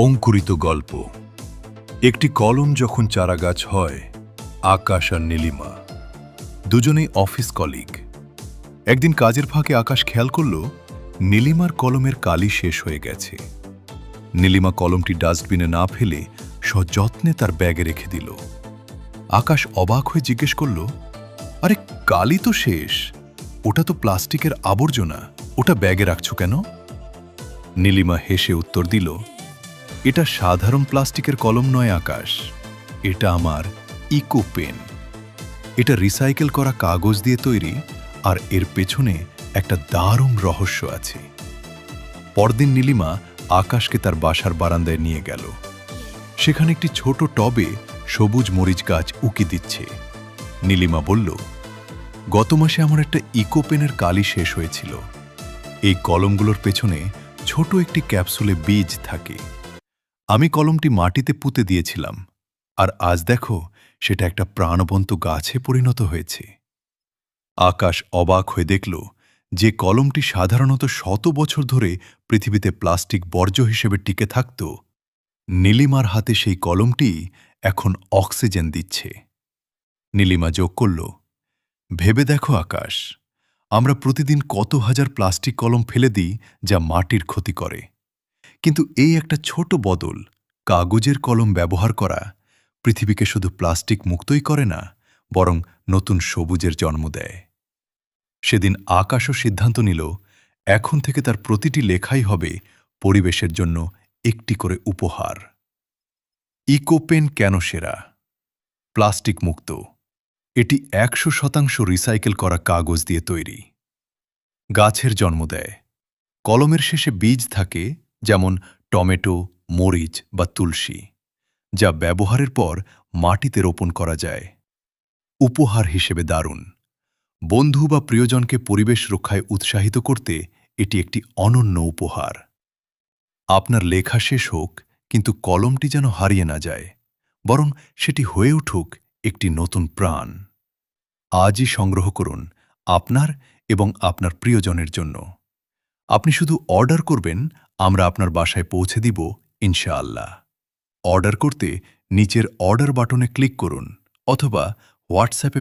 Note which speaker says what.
Speaker 1: অঙ্কুরিত গল্প। একটি কলম যখন চারাগাছ হয়, আকাশ আর নীলিমা দুজনেই অফিস কলিগ। একদিন কাজের ফাঁকে আকাশ খেয়াল করল নীলিমার কলমের কালি শেষ হয়ে গেছে। নীলিমা কলমটি ডাস্টবিনে না ফেলে সযত্নে তার ব্যাগে রেখে দিল। আকাশ অবাক হয়ে জিজ্ঞেস করল, আরে কালি তো শেষ, ওটা তো প্লাস্টিকের আবর্জনা, ওটা ব্যাগে রাখছো কেন? নীলিমা হেসে উত্তর দিল, এটা সাধারণ প্লাস্টিকের কলম নয় আকাশ, এটা আমার ইকো পেন। এটা রিসাইকেল করা কাগজ দিয়ে তৈরি, আর এর পেছনে একটা দারুণ রহস্য আছে। পরদিন নীলিমা আকাশকে তার বাসার বারান্দায় নিয়ে গেল। সেখানে একটি ছোট টবে সবুজ মরিচ গাছ উকি দিচ্ছে। নীলিমা বলল, গত মাসে আমার একটা ইকো পেনের কালি শেষ হয়েছিল। এই কলমগুলোর পেছনে ছোট একটি ক্যাপসুলে বীজ থাকে। আমি কলমটি মাটিতে পুঁতে দিয়েছিলাম, আর আজ দেখো সেটা একটা প্রাণবন্ত গাছে পরিণত হয়েছে। আকাশ অবাক হয়ে দেখল যে কলমটি সাধারণত শত বছর ধরে পৃথিবীতে প্লাস্টিক বর্জ্য হিসেবে টিকে থাকত, নীলিমার হাতে সেই কলমটি এখন অক্সিজেন দিচ্ছে। নীলিমা যোগ করল, ভেবে দেখো আকাশ, আমরা প্রতিদিন কত হাজার প্লাস্টিক কলম ফেলে দিই যা মাটির ক্ষতি করে, কিন্তু এই একটা ছোট বদল, কাগজের কলম ব্যবহার করা, পৃথিবীকে শুধু প্লাস্টিক মুক্তই করে না, বরং নতুন সবুজের জন্ম দেয়। সেদিন আকাশও সিদ্ধান্ত নিল, এখন থেকে তার প্রতিটি লেখাই হবে পরিবেশের জন্য একটি করে উপহার। ইকোপেন কেন সেরা? প্লাস্টিক মুক্ত, এটি 100% রিসাইকেল করা কাগজ দিয়ে তৈরি। গাছের জন্ম দেয়, কলমের শেষে বীজ থাকে, যেমন টমেটো, মরিচ বা তুলসী, যা ব্যবহারের পর মাটিতে রোপণ করা যায়। উপহার হিসেবে দারুণ, বন্ধু বা প্রিয়জনকে পরিবেশ রক্ষায় উৎসাহিত করতে এটি একটি অনন্য উপহার। আপনার লেখা শেষ হোক, কিন্তু কলমটি যেন হারিয়ে না যায়, বরং সেটি হয়ে উঠুক একটি নতুন প্রাণ। আজই সংগ্রহ করুন আপনার এবং আপনার প্রিয়জনের জন্য। আপনি শুধু অর্ডার করবেন, আমরা আপনার বাসায় পৌঁছে দিব ইনশাআল্লাহ। অর্ডার করতে নিচের অর্ডার বাটনে ক্লিক করুন অথবা হোয়াটসঅ্যাপে